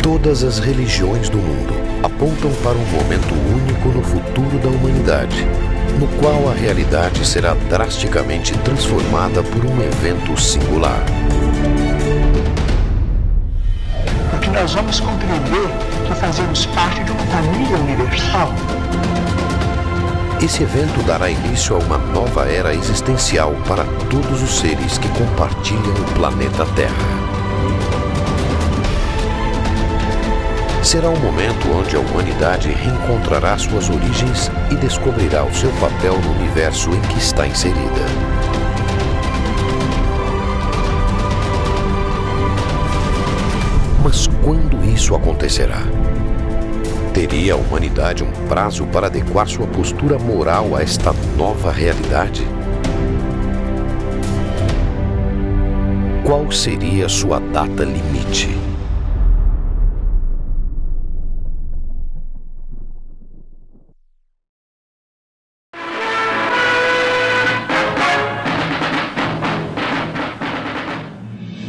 Todas as religiões do mundo apontam para um momento único no futuro da humanidade, no qual a realidade será drasticamente transformada por um evento singular. Porque nós vamos compreender que fazemos parte de uma família universal. Esse evento dará início a uma nova era existencial para todos os seres que compartilham o planeta Terra. Será um momento onde a humanidade reencontrará suas origens e descobrirá o seu papel no universo em que está inserida. Mas quando isso acontecerá? Teria a humanidade um prazo para adequar sua postura moral a esta nova realidade? Qual seria sua data limite?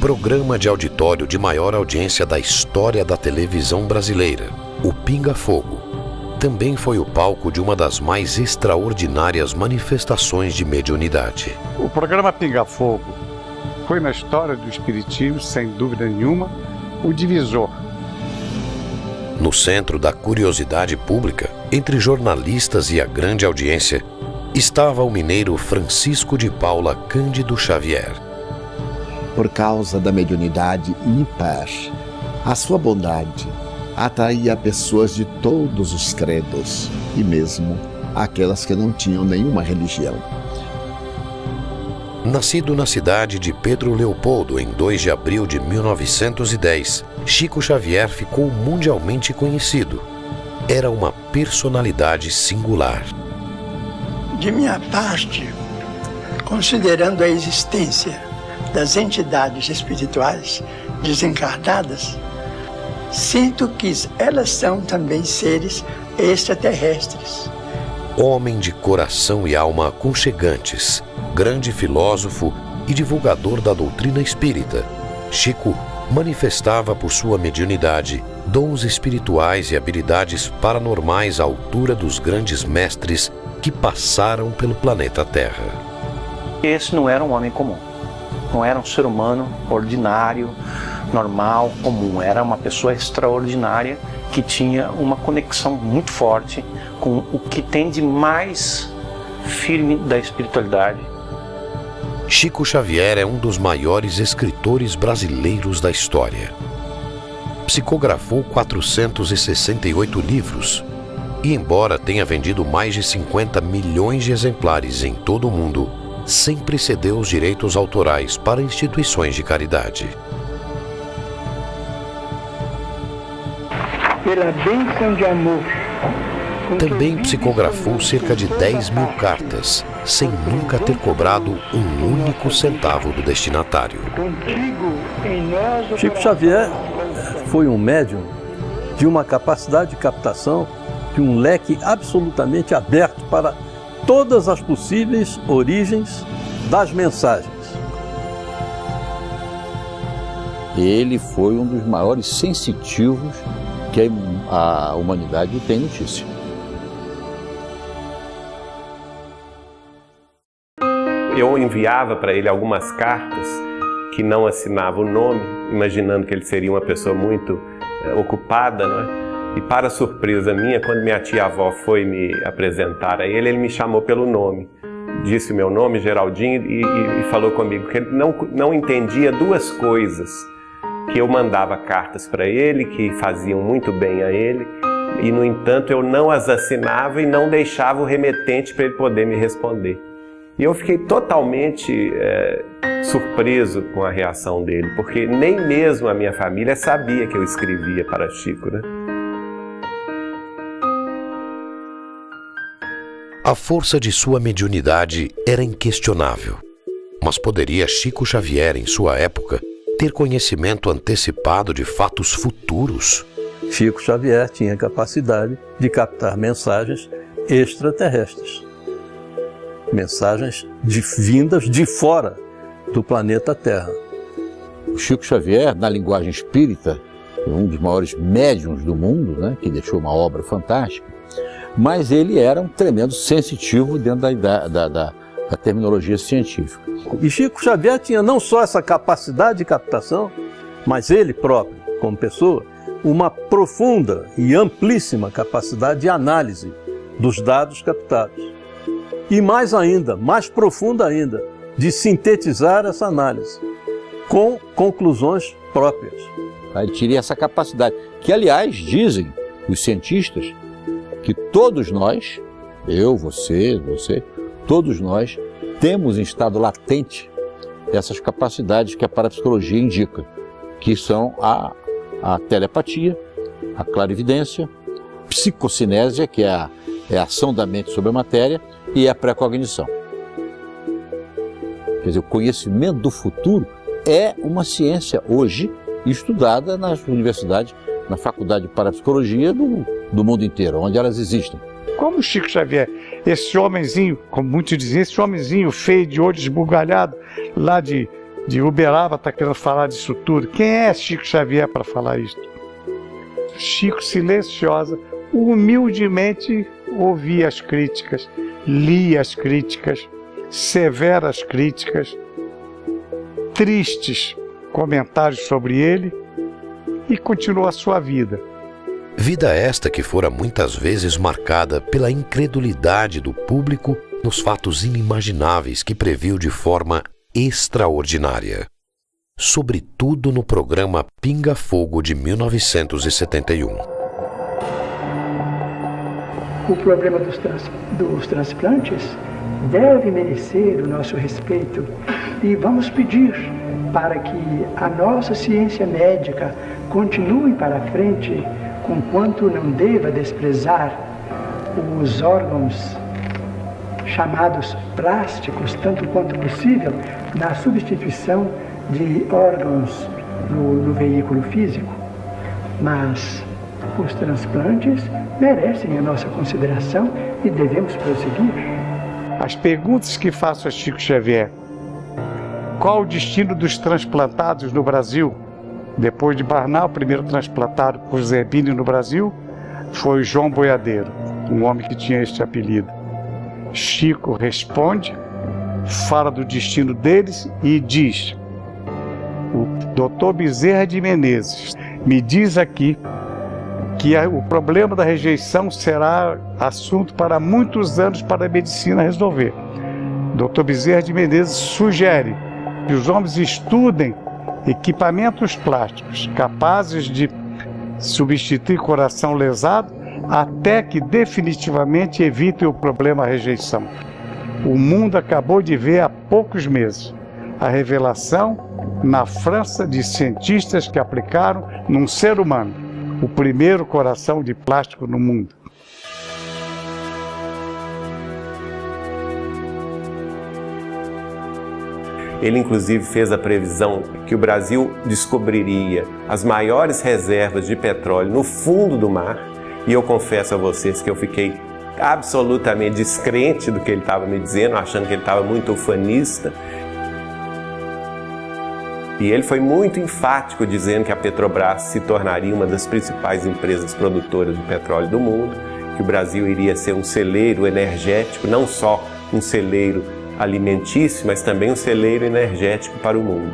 Programa de auditório de maior audiência da história da televisão brasileira, o Pinga Fogo, também foi o palco de uma das mais extraordinárias manifestações de mediunidade. O programa Pinga Fogo foi na história do espiritismo, sem dúvida nenhuma, o divisor. No centro da curiosidade pública, entre jornalistas e a grande audiência, estava o mineiro Francisco de Paula Cândido Xavier. Por causa da mediunidade ímpar, a sua bondade atraía pessoas de todos os credos e mesmo aquelas que não tinham nenhuma religião. Nascido na cidade de Pedro Leopoldo em 2 de abril de 1910, Chico Xavier ficou mundialmente conhecido. Era uma personalidade singular. De minha parte, considerando a existência das entidades espirituais desencarnadas, sinto que elas são também seres extraterrestres. Homem de coração e alma aconchegantes, grande filósofo e divulgador da doutrina espírita, Chico manifestava por sua mediunidade dons espirituais e habilidades paranormais à altura dos grandes mestres que passaram pelo planeta Terra. Esse não era um homem comum. Não era um ser humano ordinário, normal, comum. Era uma pessoa extraordinária que tinha uma conexão muito forte com o que tem de mais firme da espiritualidade. Chico Xavier é um dos maiores escritores brasileiros da história. Psicografou 468 livros e, embora tenha vendido mais de 50 milhões de exemplares em todo o mundo, sempre cedeu os direitos autorais para instituições de caridade. Pela bênção de amor. Também psicografou cerca de 10 mil cartas, sem nunca ter cobrado um único centavo do destinatário. Chico Xavier foi um médium de uma capacidade de captação, de um leque absolutamente aberto para todas as possíveis origens das mensagens. Ele foi um dos maiores sensitivos que a humanidade tem notícia. Eu enviava para ele algumas cartas que não assinava o nome, imaginando que ele seria uma pessoa muito ocupada, não é? E para surpresa minha, quando minha tia-avó foi me apresentar a ele, ele me chamou pelo nome. Disse o meu nome, Geraldinho, e falou comigo que ele não entendia duas coisas. Que eu mandava cartas para ele, que faziam muito bem a ele, e, no entanto, eu não as assinava e não deixava o remetente para ele poder me responder. E eu fiquei totalmente surpreso com a reação dele, porque nem mesmo a minha família sabia que eu escrevia para Chico, né? A força de sua mediunidade era inquestionável. Mas poderia Chico Xavier, em sua época, ter conhecimento antecipado de fatos futuros? Chico Xavier tinha capacidade de captar mensagens extraterrestres. mensagens vindas de fora do planeta Terra. O Chico Xavier, na linguagem espírita, é um dos maiores médiuns do mundo, né, que deixou uma obra fantástica, mas ele era um tremendo sensitivo dentro da terminologia científica. E Chico Xavier tinha não só essa capacidade de captação, mas ele próprio, como pessoa, uma profunda e amplíssima capacidade de análise dos dados captados. E mais ainda, mais profunda ainda, de sintetizar essa análise com conclusões próprias. Ele tinha essa capacidade, que aliás dizem os cientistas que todos nós, eu, você, todos nós temos em estado latente essas capacidades que a parapsicologia indica, que são a telepatia, a clarividência, psicocinésia, que é a ação da mente sobre a matéria, e a precognição. Quer dizer, o conhecimento do futuro é uma ciência hoje estudada nas universidades, na faculdade de parapsicologia do mundo inteiro, onde elas existem. Como Chico Xavier, esse homenzinho, como muitos dizem, esse homenzinho feio, de olho esbugalhado, lá de Uberaba, está querendo falar disso tudo. Quem é Chico Xavier para falar isso? Chico, silenciosa, humildemente ouvia as críticas, lia as críticas, severas críticas, tristes comentários sobre ele, e continuou a sua vida. Vida esta que fora muitas vezes marcada pela incredulidade do público nos fatos inimagináveis que previu de forma extraordinária. Sobretudo no programa Pinga Fogo de 1971. O problema dos transplantes deve merecer o nosso respeito e vamos pedir para que a nossa ciência médica continue para frente, conquanto não deva desprezar os órgãos chamados plásticos, tanto quanto possível, na substituição de órgãos no veículo físico. Mas os transplantes merecem a nossa consideração e devemos prosseguir. As perguntas que faço a Chico Xavier: qual o destino dos transplantados no Brasil? Depois de Barnal, o primeiro transplantado por Zerbini no Brasil foi João Boiadeiro, um homem que tinha este apelido. Chico responde, fala do destino deles e diz: o Dr. Bezerra de Menezes me diz aqui que o problema da rejeição será assunto para muitos anos para a medicina resolver. Dr. Bezerra de Menezes sugere que os homens estudem equipamentos plásticos capazes de substituir coração lesado até que definitivamente evitem o problema rejeição. O mundo acabou de ver há poucos meses a revelação na França de cientistas que aplicaram num ser humano o primeiro coração de plástico no mundo. Ele, inclusive, fez a previsão que o Brasil descobriria as maiores reservas de petróleo no fundo do mar. E eu confesso a vocês que eu fiquei absolutamente descrente do que ele estava me dizendo, achando que ele estava muito ufanista. E ele foi muito enfático dizendo que a Petrobras se tornaria uma das principais empresas produtoras de petróleo do mundo, que o Brasil iria ser um celeiro energético, não só um celeiro alimentício, mas também um celeiro energético para o mundo.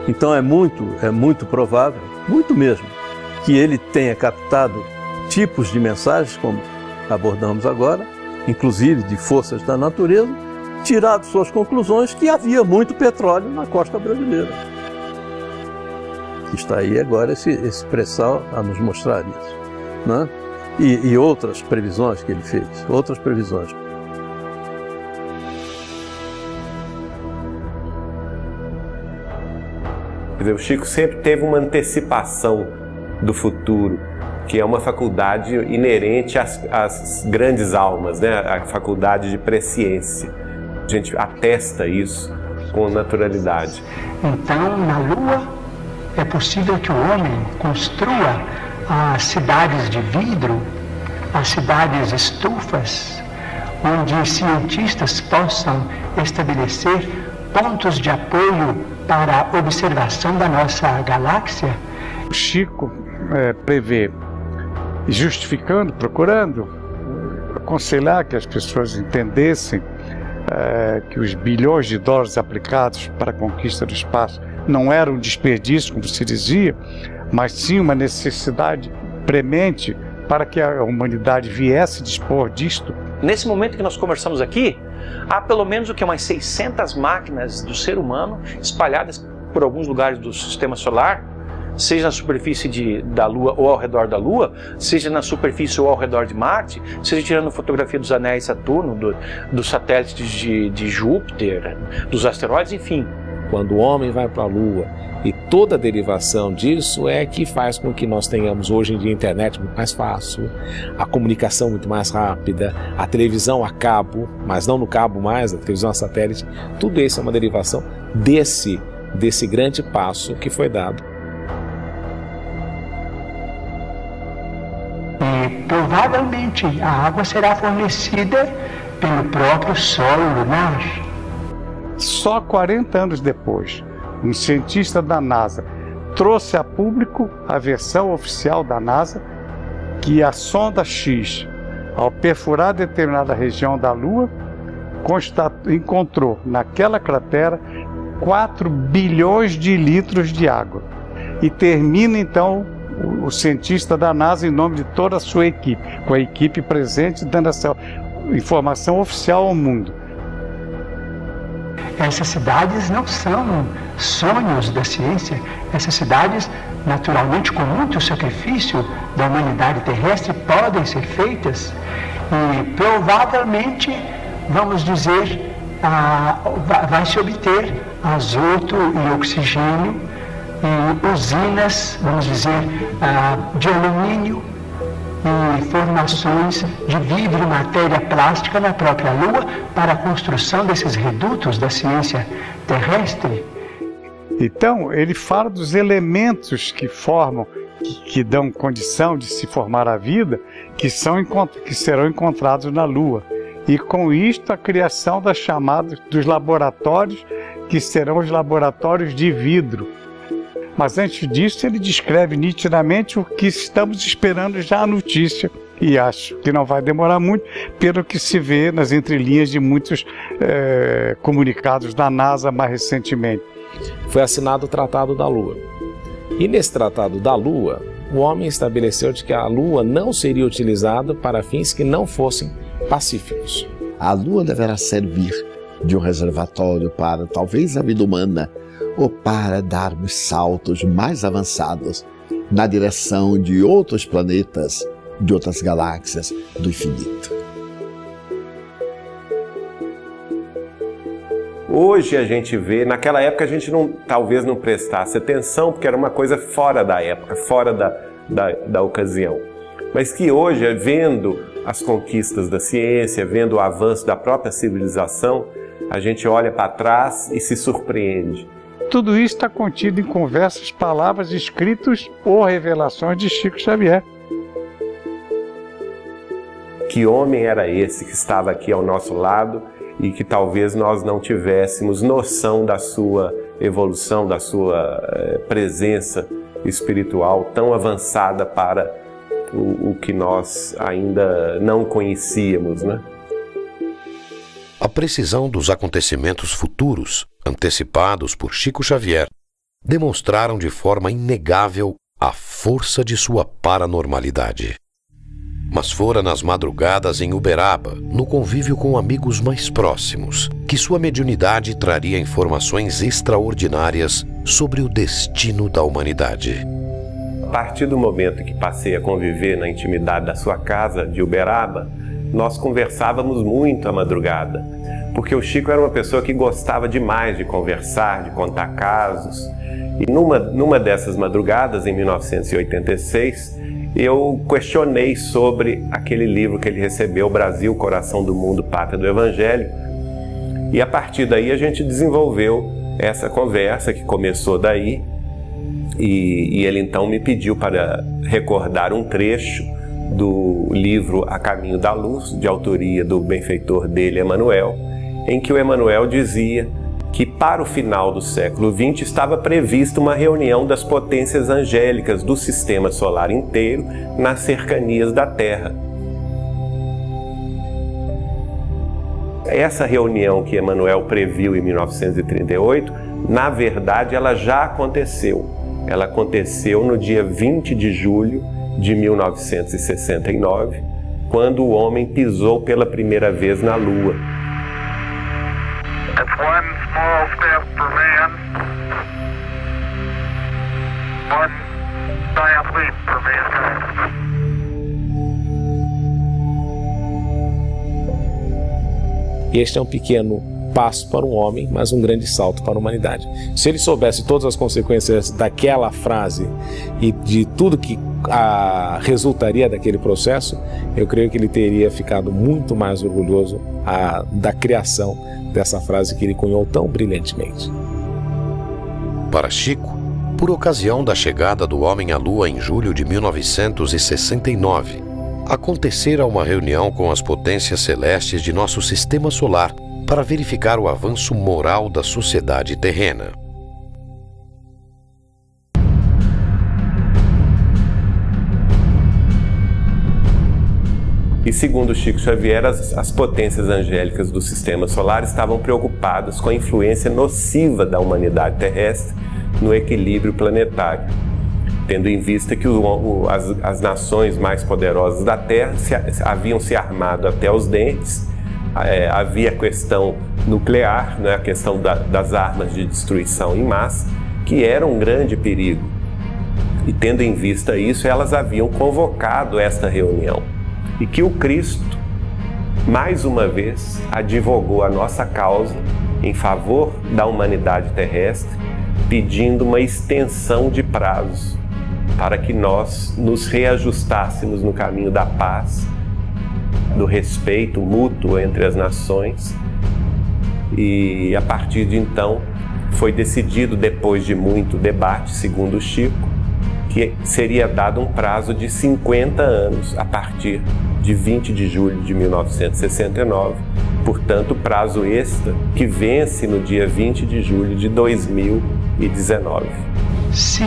Então é muito provável, muito mesmo, que ele tenha captado tipos de mensagens, como abordamos agora, inclusive de forças da natureza, tirado suas conclusões que havia muito petróleo na costa brasileira. Está aí agora esse pré-sal a nos mostrar isso, né? E outras previsões que ele fez, outras previsões. O Chico sempre teve uma antecipação do futuro, que é uma faculdade inerente às grandes almas, né? A faculdade de presciência. A gente atesta isso com naturalidade. Então, na Lua, é possível que o homem construa as cidades de vidro, as cidades estufas, onde cientistas possam estabelecer pontos de apoio para a observação da nossa galáxia? O Chico prevê, justificando, procurando aconselhar que as pessoas entendessem que os bilhões de dólares aplicados para a conquista do espaço não era um desperdício, como se dizia, mas sim uma necessidade premente para que a humanidade viesse dispor disto. Nesse momento que nós conversamos aqui, há pelo menos umas 600 máquinas do ser humano espalhadas por alguns lugares do sistema solar, seja na superfície da Lua ou ao redor da Lua, seja na superfície ou ao redor de Marte, seja tirando fotografia dos anéis Saturno, dos satélites de Júpiter, dos asteroides, enfim. Quando o homem vai para a Lua, e toda a derivação disso é que faz com que nós tenhamos hoje em dia a internet muito mais fácil, a comunicação muito mais rápida, a televisão a cabo, mas não no cabo mais, a televisão a satélite. Tudo isso é uma derivação desse grande passo que foi dado. E provavelmente a água será fornecida pelo próprio solo lunar. Só 40 anos depois, um cientista da NASA trouxe a público a versão oficial da NASA que a sonda X, ao perfurar determinada região da Lua, encontrou naquela cratera 4 bilhões de litros de água. E termina então o cientista da NASA, em nome de toda a sua equipe, com a equipe presente, dando essa informação oficial ao mundo. Essas cidades não são sonhos da ciência. Essas cidades, naturalmente, com muito sacrifício da humanidade terrestre, podem ser feitas e provavelmente, vamos dizer, vai se obter azoto e oxigênio em usinas, vamos dizer, de alumínio e formações de vidro e matéria plástica na própria Lua para a construção desses redutos da ciência terrestre. Então, ele fala dos elementos que formam, que dão condição de se formar a vida, que serão encontrados na Lua. E com isto, a criação das chamadas dos laboratórios, que serão os laboratórios de vidro. Mas antes disso, ele descreve nitidamente o que estamos esperando já a notícia. E acho que não vai demorar muito, pelo que se vê nas entrelinhas de muitos comunicados da NASA mais recentemente. Foi assinado o Tratado da Lua. E nesse Tratado da Lua, o homem estabeleceu de que a Lua não seria utilizada para fins que não fossem pacíficos. A Lua deverá servir de um reservatório para, talvez, a vida humana, ou para darmos saltos mais avançados na direção de outros planetas, de outras galáxias do infinito. Hoje a gente vê, naquela época a gente talvez não prestasse atenção, porque era uma coisa fora da época, fora da ocasião. Mas que hoje, vendo as conquistas da ciência, vendo o avanço da própria civilização, a gente olha para trás e se surpreende. Tudo isso está contido em conversas, palavras, escritos ou revelações de Chico Xavier. Que homem era esse que estava aqui ao nosso lado e que talvez nós não tivéssemos noção da sua evolução, da sua presença espiritual tão avançada para o que nós ainda não conhecíamos, né? A precisão dos acontecimentos futuros, antecipados por Chico Xavier, demonstraram de forma inegável a força de sua paranormalidade. Mas fora nas madrugadas em Uberaba, no convívio com amigos mais próximos, que sua mediunidade traria informações extraordinárias sobre o destino da humanidade. A partir do momento que passei a conviver na intimidade da sua casa de Uberaba, nós conversávamos muito à madrugada, porque o Chico era uma pessoa que gostava demais de conversar, de contar casos. E numa dessas madrugadas, em 1986, eu questionei sobre aquele livro que ele recebeu, Brasil, Coração do Mundo, Pátria do Evangelho. E a partir daí a gente desenvolveu essa conversa que começou daí. E ele então me pediu para recordar um trecho do livro A Caminho da Luz, de autoria do benfeitor dele, Emmanuel, em que o Emmanuel dizia que para o final do século XX estava prevista uma reunião das potências angélicas do sistema solar inteiro nas cercanias da Terra. Essa reunião que Emmanuel previu em 1938, na verdade, ela já aconteceu. Ela aconteceu no dia 20 de julho de 1969, quando o homem pisou pela primeira vez na Lua. It's one small step for man, one giant leap for mankind. Este é um pequeno passo para um homem, mas um grande salto para a humanidade. Se ele soubesse todas as consequências daquela frase e de tudo que resultaria daquele processo, eu creio que ele teria ficado muito mais orgulhoso da criação dessa frase que ele cunhou tão brilhantemente. Para Chico, por ocasião da chegada do homem à Lua em julho de 1969, acontecera uma reunião com as potências celestes de nosso sistema solar para verificar o avanço moral da sociedade terrena. E segundo Chico Xavier, as potências angélicas do sistema solar estavam preocupadas com a influência nociva da humanidade terrestre no equilíbrio planetário, tendo em vista que as nações mais poderosas da Terra haviam se armado até os dentes, havia a questão nuclear, né, a questão das armas de destruição em massa, que era um grande perigo. E tendo em vista isso, elas haviam convocado esta reunião. E que o Cristo, mais uma vez, advogou a nossa causa em favor da humanidade terrestre, pedindo uma extensão de prazos para que nós nos reajustássemos no caminho da paz, do respeito mútuo entre as nações. E a partir de então foi decidido, depois de muito debate, segundo Chico, que seria dado um prazo de 50 anos a partir de 20 de julho de 1969, portanto prazo extra que vence no dia 20 de julho de 2019. Se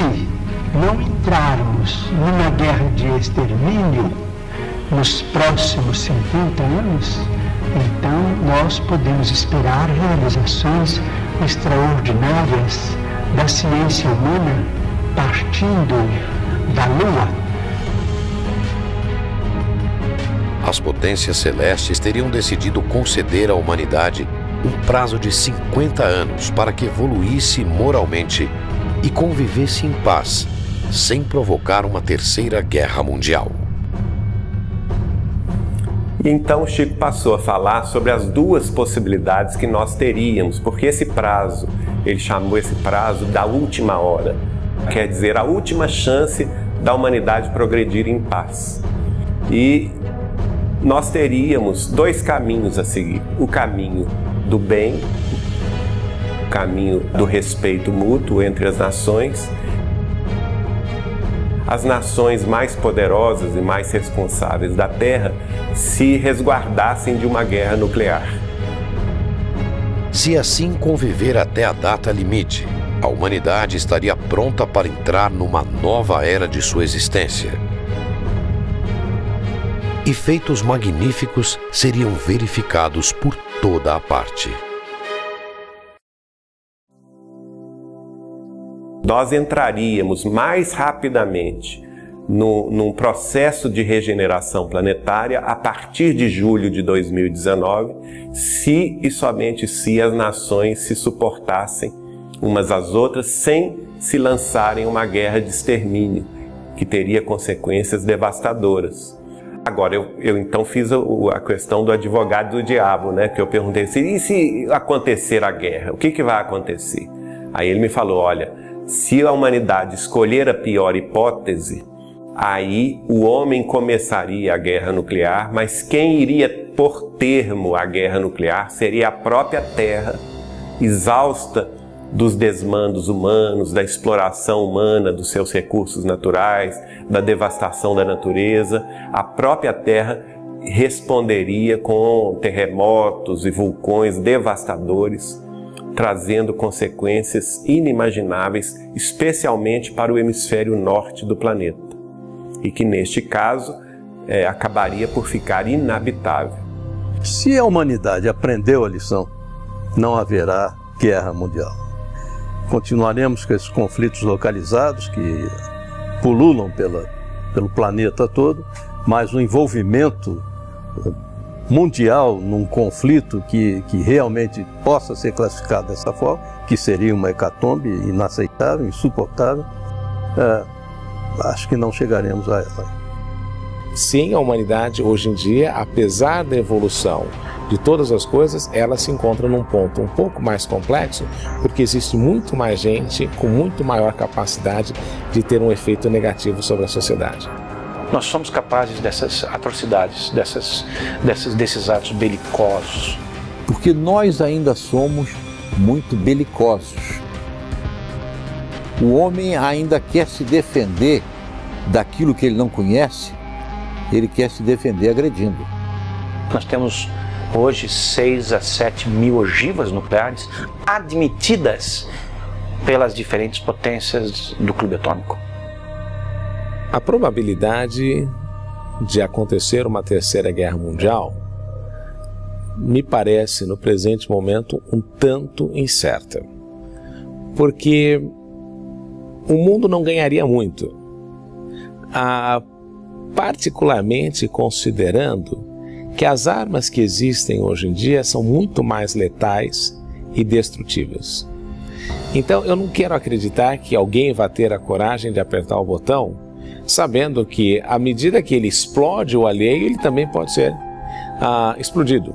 não entrarmos numa guerra de extermínio nos próximos 50 anos, então nós podemos esperar realizações extraordinárias da ciência humana partindo da Lua. As potências celestes teriam decidido conceder à humanidade um prazo de 50 anos para que evoluísse moralmente e convivesse em paz, sem provocar uma terceira guerra mundial. E então Chico passou a falar sobre as duas possibilidades que nós teríamos, porque esse prazo, ele chamou esse prazo da última hora, quer dizer, a última chance da humanidade progredir em paz. E nós teríamos dois caminhos a seguir: o caminho do bem, o caminho do respeito mútuo entre as nações. As nações mais poderosas e mais responsáveis da Terra se resguardassem de uma guerra nuclear. Se assim conviver até a data limite, a humanidade estaria pronta para entrar numa nova era de sua existência. E feitos magníficos seriam verificados por toda a parte. Nós entraríamos mais rapidamente num processo de regeneração planetária a partir de julho de 2019, se e somente se as nações se suportassem umas às outras sem se lançarem uma guerra de extermínio, que teria consequências devastadoras. Agora, eu então fiz a questão do advogado do diabo, né? Que eu perguntei assim, e se acontecer a guerra, o que vai acontecer? Aí ele me falou, olha, se a humanidade escolher a pior hipótese, aí o homem começaria a guerra nuclear, mas quem iria pôr termo à guerra nuclear seria a própria Terra, exausta dos desmandos humanos, da exploração humana dos seus recursos naturais, da devastação da natureza, a própria Terra responderia com terremotos e vulcões devastadores, trazendo consequências inimagináveis, especialmente para o hemisfério norte do planeta, e que neste caso acabaria por ficar inabitável. Se a humanidade aprendeu a lição, não haverá guerra mundial. Continuaremos com esses conflitos localizados que pululam pelo planeta todo, mas o envolvimento mundial num conflito que realmente possa ser classificado dessa forma, que seria uma hecatombe inaceitável, insuportável, acho que não chegaremos a ela. Sim, a humanidade hoje em dia, apesar da evolução de todas as coisas, ela se encontra num ponto um pouco mais complexo, porque existe muito mais gente com muito maior capacidade de ter um efeito negativo sobre a sociedade. Nós somos capazes dessas atrocidades, desses atos belicosos. Porque nós ainda somos muito belicosos. O homem ainda quer se defender daquilo que ele não conhece, ele quer se defender agredindo. Nós temos hoje 6 a 7 mil ogivas nucleares admitidas pelas diferentes potências do clube atômico. A probabilidade de acontecer uma terceira guerra mundial me parece, no presente momento, um tanto incerta. Porque o mundo não ganharia muito, particularmente considerando que as armas que existem hoje em dia são muito mais letais e destrutivas. Então eu não quero acreditar que alguém vai ter a coragem de apertar o botão, sabendo que à medida que ele explode o alheio, ele também pode ser explodido.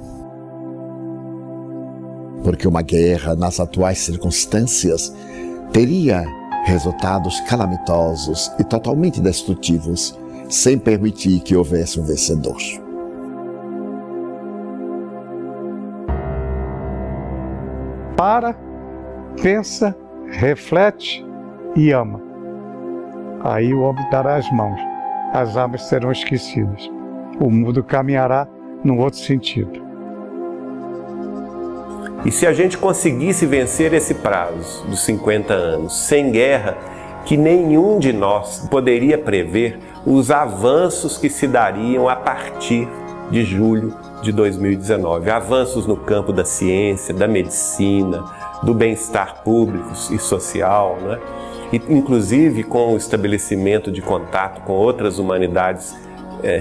Porque uma guerra, nas atuais circunstâncias, teria resultados calamitosos e totalmente destrutivos, sem permitir que houvesse um vencedor. Para, pensa, reflete e ama. Aí o homem dará as mãos, as armas serão esquecidas. O mundo caminhará num outro sentido. E se a gente conseguisse vencer esse prazo dos 50 anos, sem guerra, que nenhum de nós poderia prever os avanços que se dariam a partir de julho de 2019. Avanços no campo da ciência, da medicina, do bem-estar público e social, né? E, inclusive com o estabelecimento de contato com outras humanidades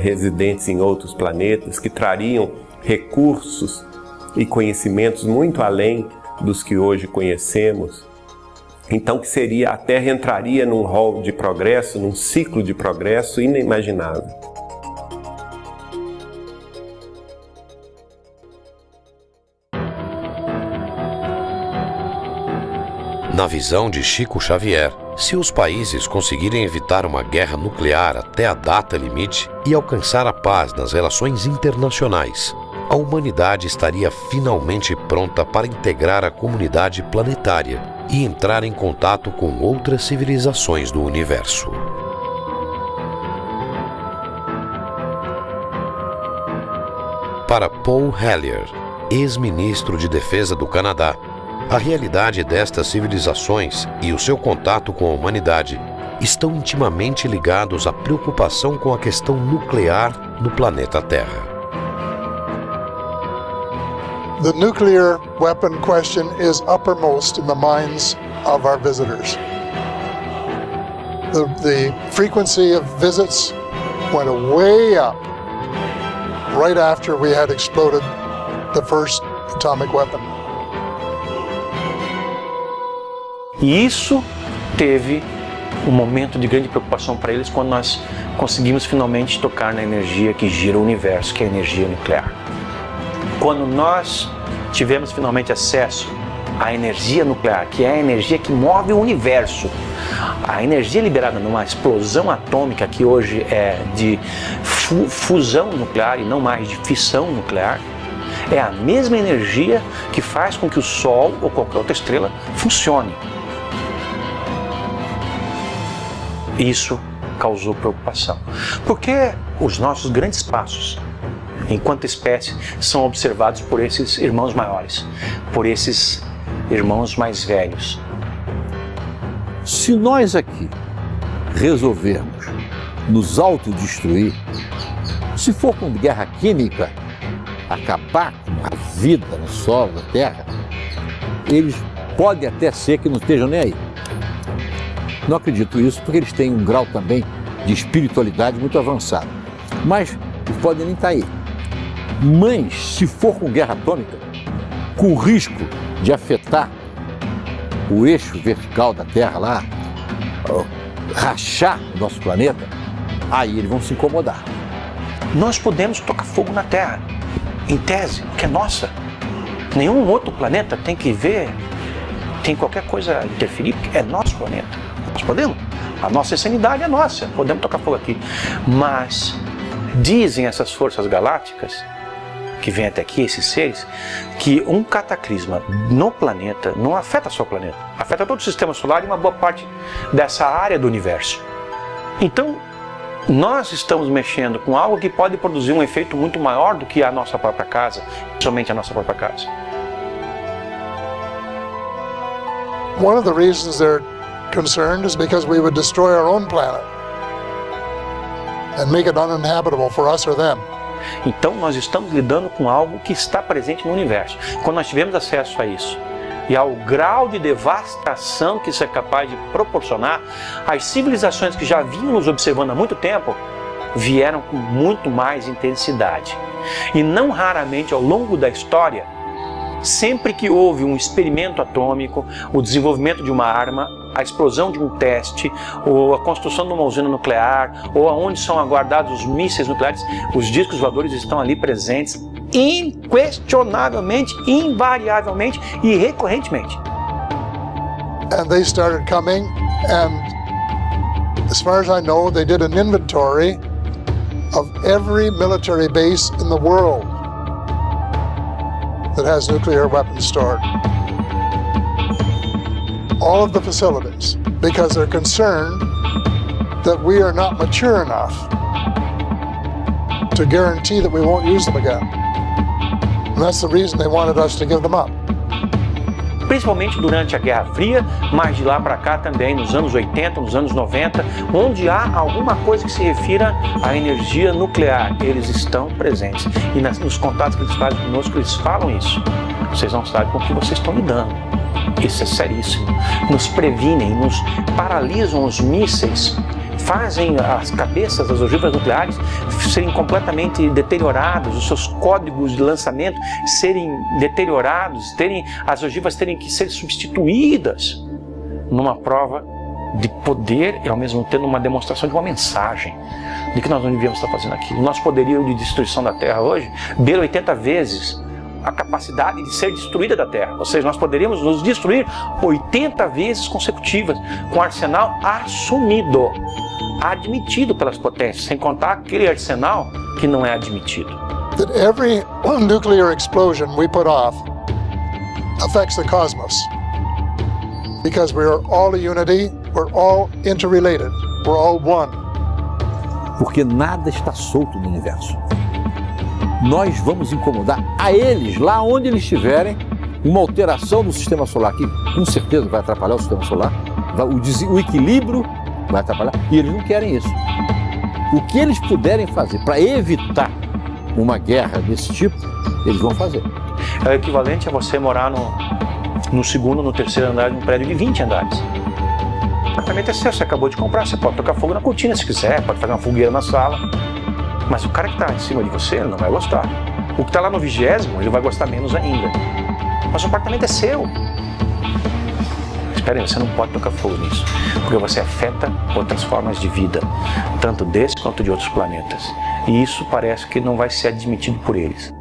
residentes em outros planetas, que trariam recursos e conhecimentos muito além dos que hoje conhecemos. Então que a Terra entraria num rol de progresso, num ciclo de progresso inimaginável. Na visão de Chico Xavier, se os países conseguirem evitar uma guerra nuclear até a data limite e alcançar a paz nas relações internacionais, a humanidade estaria finalmente pronta para integrar a comunidade planetária e entrar em contato com outras civilizações do universo. Para Paul Hellyer, ex-ministro de Defesa do Canadá, a realidade destas civilizações e o seu contato com a humanidade estão intimamente ligados à preocupação com a questão nuclear no planeta Terra. The nuclear weapon question is uppermost in the minds of our visitors. The frequency of visits went way up right after we had exploded the first atomic weapon. E isso teve um momento de grande preocupação para eles quando nós conseguimos finalmente tocar na energia que gira o universo, que é a energia nuclear. Quando nós tivemos finalmente acesso à energia nuclear, que é a energia que move o universo, a energia liberada numa explosão atômica que hoje é de fusão nuclear e não mais de fissão nuclear, É a mesma energia que faz com que o Sol ou qualquer outra estrela funcione. Isso causou preocupação, porque os nossos grandes passos, enquanto espécie, são observados por esses irmãos maiores, por esses irmãos mais velhos. Se nós aqui resolvermos nos autodestruir, se for com guerra química, acabar com a vida no solo, na Terra, eles podem até ser que não estejam nem aí. Não acredito isso, porque eles têm um grau também de espiritualidade muito avançado. Mas eles podem nem estar aí. Mas, se for com guerra atômica, com o risco de afetar o eixo vertical da Terra lá, rachar o nosso planeta, aí eles vão se incomodar. Nós podemos tocar fogo na Terra, em tese, que é nossa. Nenhum outro planeta tem que ver, tem qualquer coisa interferir, porque é nosso planeta. Nós podemos. A nossa insanidade é nossa, podemos tocar fogo aqui. Mas dizem essas forças galácticas, que vêm até aqui, esses seres, que um cataclisma no planeta não afeta só o planeta, afeta todo o sistema solar e uma boa parte dessa área do universo. Então, nós estamos mexendo com algo que pode produzir um efeito muito maior do que a nossa própria casa, somente a nossa própria casa. One of the reasons they're concerned is because we would destroy our own planet and make it uninhabitable for us or them. Então nós estamos lidando com algo que está presente no universo. Quando nós tivemos acesso a isso e ao grau de devastação que isso é capaz de proporcionar, as civilizações que já vinham nos observando há muito tempo vieram com muito mais intensidade. E não raramente ao longo da história, sempre que houve um experimento atômico, o desenvolvimento de uma arma, a explosão de um teste, ou a construção de uma usina nuclear, ou aonde são aguardados os mísseis nucleares, os discos voadores estão ali presentes, inquestionavelmente, invariavelmente e recorrentemente. And they started coming, and as far as I know, they did an inventory of every military base in the world that has nuclear weapons stored. All of the facilities, because they're concerned that we are not mature enough to guarantee that we won't use them again. And that's the reason they wanted us to give them up. Principalmente durante a Guerra Fria, mas de lá para cá também, nos anos 80, nos anos 90, onde há alguma coisa que se refira à energia nuclear, eles estão presentes. E nos contatos que eles fazem conosco, eles falam isso. Vocês não sabem com o que vocês estão lidando. Isso é seríssimo. Nos previnem, nos paralisam os mísseis, fazem as cabeças das ogivas nucleares serem completamente deterioradas, os seus códigos de lançamento serem deteriorados, as ogivas terem que ser substituídas numa prova de poder e ao mesmo tempo uma demonstração de uma mensagem de que nós não devíamos estar fazendo aquilo. Nosso poderio de destruição da Terra hoje beira 80 vezes a capacidade de ser destruída da Terra. Ou seja, nós poderíamos nos destruir 80 vezes consecutivas com o arsenal assumido, admitido pelas potências, sem contar aquele arsenal que não é admitido. That every nuclear explosion we put off affects the cosmos. Because we are all a unity, we're all interrelated, we're all one. Porque nada está solto no universo. Nós vamos incomodar a eles, lá onde eles estiverem, uma alteração no sistema solar, que com certeza vai atrapalhar o sistema solar, o equilíbrio vai atrapalhar, e eles não querem isso. O que eles puderem fazer para evitar uma guerra desse tipo, eles vão fazer. É o equivalente a você morar no segundo, no terceiro andar de um prédio de 20 andares. O apartamento é seu, você acabou de comprar, você pode tocar fogo na cortina se quiser, pode fazer uma fogueira na sala. Mas o cara que está em cima de você, ele não vai gostar. O que está lá no 20º, ele vai gostar menos ainda. Mas o apartamento é seu. Espera aí, você não pode tocar fogo nisso, porque você afeta outras formas de vida, tanto desse quanto de outros planetas. E isso parece que não vai ser admitido por eles.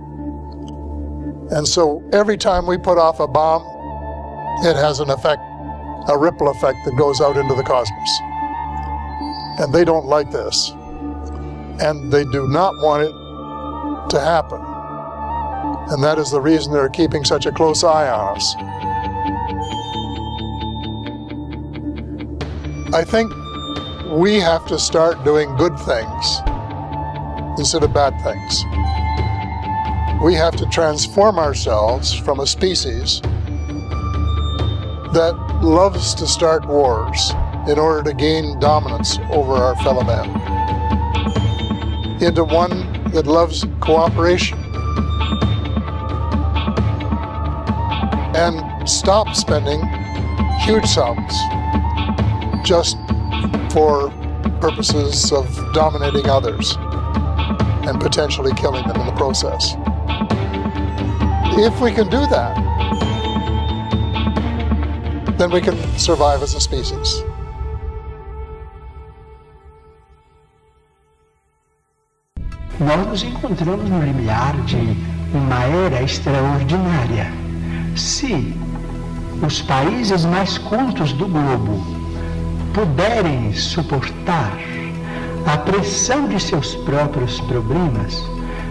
And so every time we put off a bomb, it has an effect, a ripple effect that goes out into the cosmos. And they don't like this. And they do not want it to happen. And that is the reason they're keeping such a close eye on us. I think we have to start doing good things instead of bad things. We have to transform ourselves from a species that loves to start wars in order to gain dominance over our fellow man, into one that loves cooperation and stop spending huge sums just for purposes of dominating others and potentially killing them in the process. If we can do that, then we can survive as a species. Nós nos encontramos no limiar de uma era extraordinária. Se os países mais cultos do globo puderem suportar a pressão de seus próprios problemas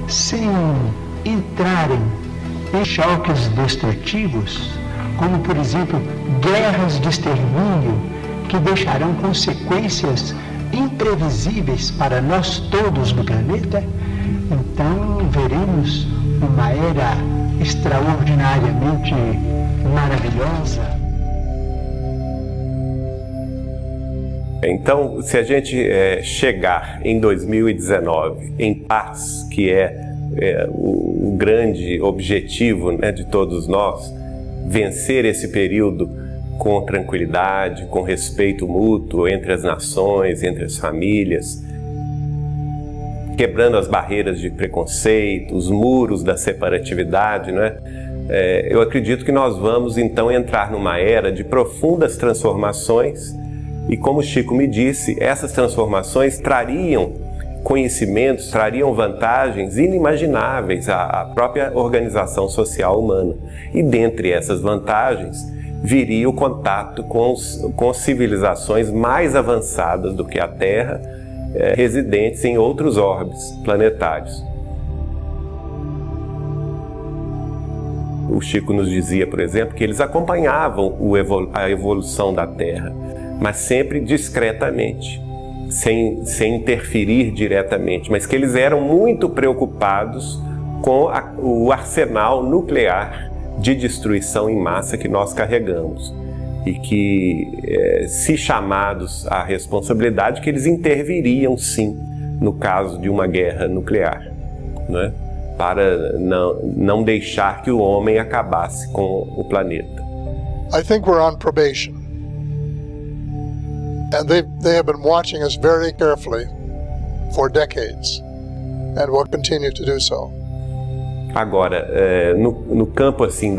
sem entrarem em choques destrutivos, como por exemplo guerras de extermínio que deixarão consequências imprevisíveis para nós todos no planeta, então veremos uma era extraordinariamente maravilhosa. Então, se a gente chegar em 2019 em paz, que é o grande objetivo, né, de todos nós, vencer esse período com tranquilidade, com respeito mútuo entre as nações, entre as famílias, quebrando as barreiras de preconceito, os muros da separatividade, né? Eu acredito que nós vamos então entrar numa era de profundas transformações e, como o Chico me disse, essas transformações trariam conhecimentos, trariam vantagens inimagináveis à própria organização social humana. E dentre essas vantagens viria o contato com civilizações mais avançadas do que a Terra, residentes em outros orbes planetários. O Chico nos dizia, por exemplo, que eles acompanhavam a evolução da Terra, mas sempre discretamente, sem interferir diretamente, mas que eles eram muito preocupados com o arsenal nuclear de destruição em massa que nós carregamos. E que, se chamados à responsabilidade, que eles interviriam sim no caso de uma guerra nuclear, né? Para não deixar que o homem acabasse com o planeta. I think we're on probation. And they have been watching us very carefully for decades and will continue to do so. Agora, no campo assim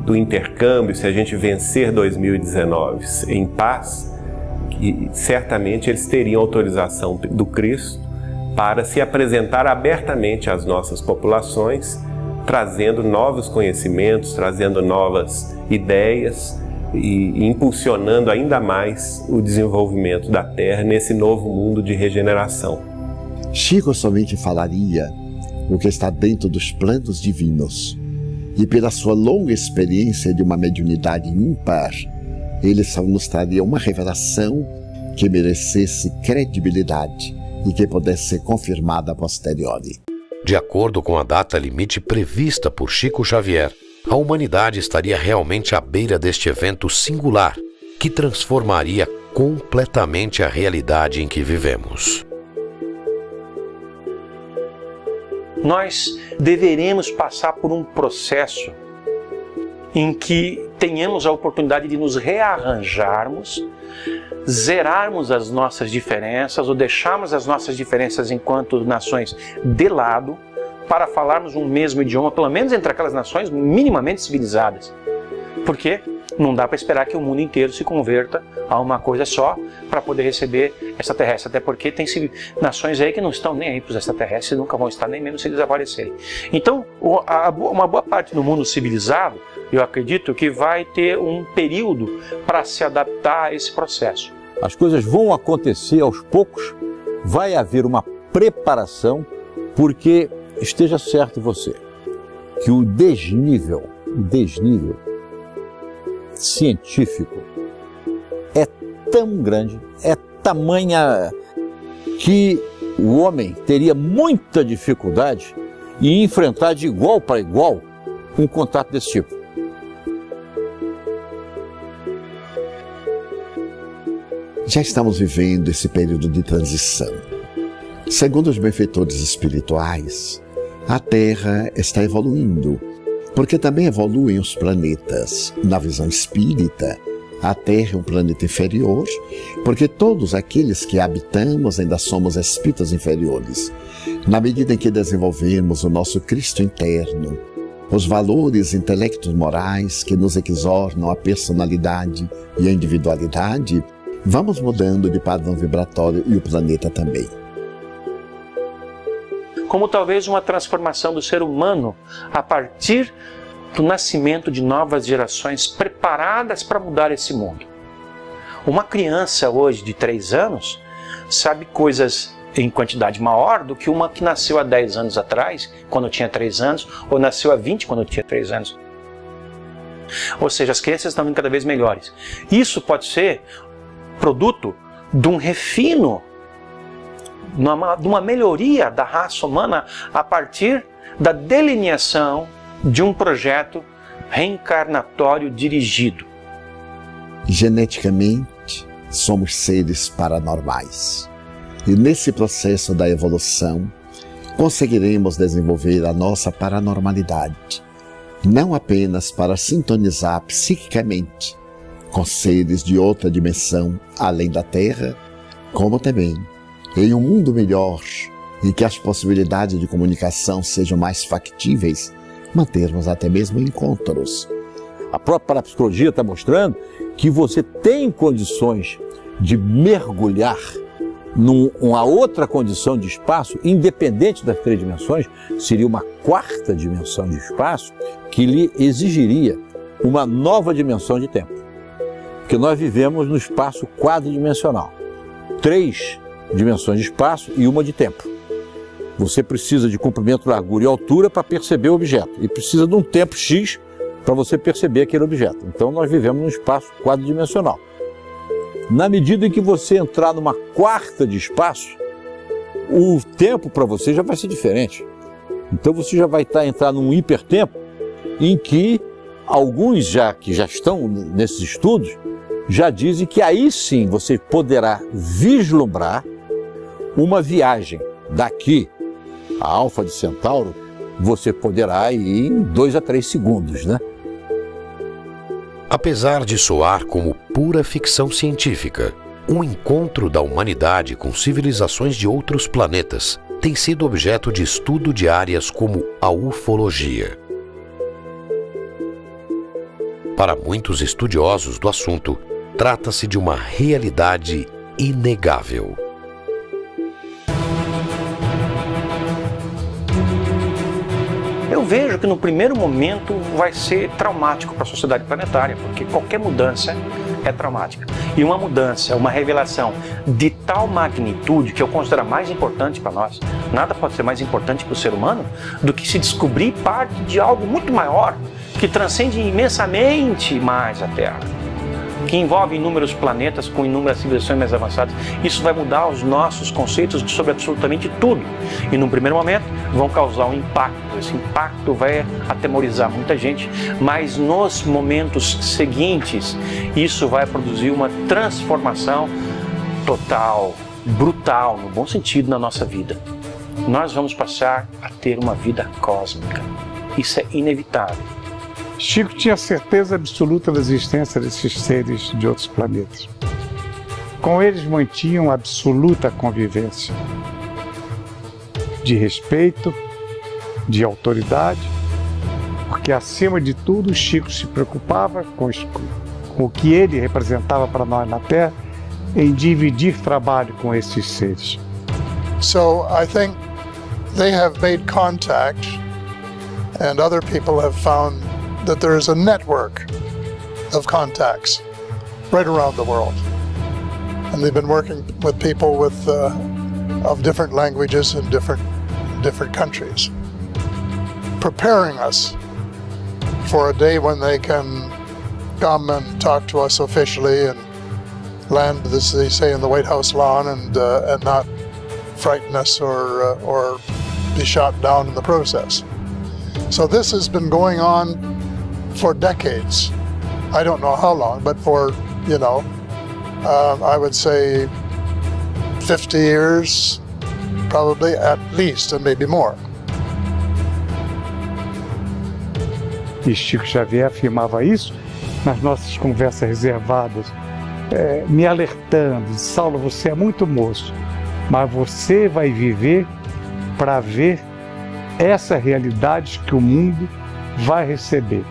do intercâmbio, se a gente vencer 2019 em paz, certamente eles teriam autorização do Cristo para se apresentar abertamente às nossas populações, trazendo novos conhecimentos, trazendo novas ideias e impulsionando ainda mais o desenvolvimento da Terra nesse novo mundo de regeneração. Chico somente falaria o que está dentro dos planos divinos, e pela sua longa experiência de uma mediunidade ímpar, ele só nos traria uma revelação que merecesse credibilidade e que pudesse ser confirmada a posteriori. De acordo com a data limite prevista por Chico Xavier, a humanidade estaria realmente à beira deste evento singular que transformaria completamente a realidade em que vivemos. Nós deveremos passar por um processo em que tenhamos a oportunidade de nos rearranjarmos, zerarmos as nossas diferenças ou deixarmos as nossas diferenças enquanto nações de lado para falarmos um mesmo idioma, pelo menos entre aquelas nações minimamente civilizadas. Porque não dá para esperar que o mundo inteiro se converta a uma coisa só para poder receber extraterrestres, até porque tem nações aí que não estão nem aí para os extraterrestres e nunca vão estar, nem mesmo se eles aparecerem. Então, uma boa parte do mundo civilizado, eu acredito que vai ter um período para se adaptar a esse processo. As coisas vão acontecer aos poucos, vai haver uma preparação, porque esteja certo você, que o desnível científico é tão grande, é tamanha que o homem teria muita dificuldade em enfrentar de igual para igual um contato desse tipo. Já estamos vivendo esse período de transição. Segundo os benfeitores espirituais, a Terra está evoluindo, porque também evoluem os planetas. Na visão espírita, a Terra é um planeta inferior, porque todos aqueles que habitamos ainda somos espíritos inferiores. Na medida em que desenvolvemos o nosso Cristo interno, os valores intelectos morais que nos exornam a personalidade e a individualidade, vamos mudando de padrão vibratório e o planeta também. Como talvez uma transformação do ser humano a partir do nascimento de novas gerações preparadas para mudar esse mundo. Uma criança hoje de 3 anos sabe coisas em quantidade maior do que uma que nasceu há 10 anos atrás, quando tinha 3 anos, ou nasceu há 20 quando tinha 3 anos. Ou seja, as crianças estão cada vez melhores. Isso pode ser produto de um refino, de uma melhoria da raça humana a partir da delineação de um projeto reencarnatório dirigido. Geneticamente, somos seres paranormais. E nesse processo da evolução, conseguiremos desenvolver a nossa paranormalidade, não apenas para sintonizar psiquicamente com seres de outra dimensão além da Terra, como também em um mundo melhor, em que as possibilidades de comunicação sejam mais factíveis, mantermos até mesmo encontros. A própria parapsicologia está mostrando que você tem condições de mergulhar numa outra condição de espaço, independente das 3 dimensões, seria uma 4ª dimensão de espaço que lhe exigiria uma nova dimensão de tempo. Porque nós vivemos no espaço quadridimensional. 3 dimensões de espaço e uma de tempo. Você precisa de comprimento, largura e altura para perceber o objeto. E precisa de um tempo X para você perceber aquele objeto. Então nós vivemos num espaço quadridimensional. Na medida em que você entrar numa 4ª de espaço, o tempo para você já vai ser diferente. Então você já vai entrar num hipertempo em que alguns que já estão nesses estudos já dizem que aí sim você poderá vislumbrar uma viagem daqui a Alfa de Centauro, você poderá ir em 2 a 3 segundos, né? Apesar de soar como pura ficção científica, um encontro da humanidade com civilizações de outros planetas tem sido objeto de estudo de áreas como a ufologia. Para muitos estudiosos do assunto, trata-se de uma realidade inegável. Eu vejo que no primeiro momento vai ser traumático para a sociedade planetária, porque qualquer mudança é traumática. E uma mudança, uma revelação de tal magnitude que eu considero mais importante para nós, nada pode ser mais importante para o ser humano do que se descobrir parte de algo muito maior, que transcende imensamente mais a Terra, que envolve inúmeros planetas com inúmeras civilizações mais avançadas. Isso vai mudar os nossos conceitos sobre absolutamente tudo. E num primeiro momento vão causar um impacto. Esse impacto vai atemorizar muita gente, mas nos momentos seguintes isso vai produzir uma transformação total, brutal, no bom sentido, na nossa vida. Nós vamos passar a ter uma vida cósmica. Isso é inevitável. Chico tinha certeza absoluta da existência desses seres de outros planetas. Com eles mantinham absoluta convivência, de respeito, de autoridade, porque acima de tudo Chico se preocupava com o que ele representava para nós na Terra, em dividir trabalho com esses seres. So I think they have made contact, and other people have found that there is a network of contacts right around the world. And they've been working with people of different languages and different countries. preparing us for a day when they can come and talk to us officially and land, as they say, in the White House lawn and not frighten us or be shot down in the process. So this has been going on for decades. I don't know how long, but for, you know, I would say 50 years, probably at least, and maybe more. E Chico Xavier afirmava isso nas nossas conversas reservadas, me alertando: Saulo, você é muito moço, mas você vai viver para ver essa realidade que o mundo vai receber.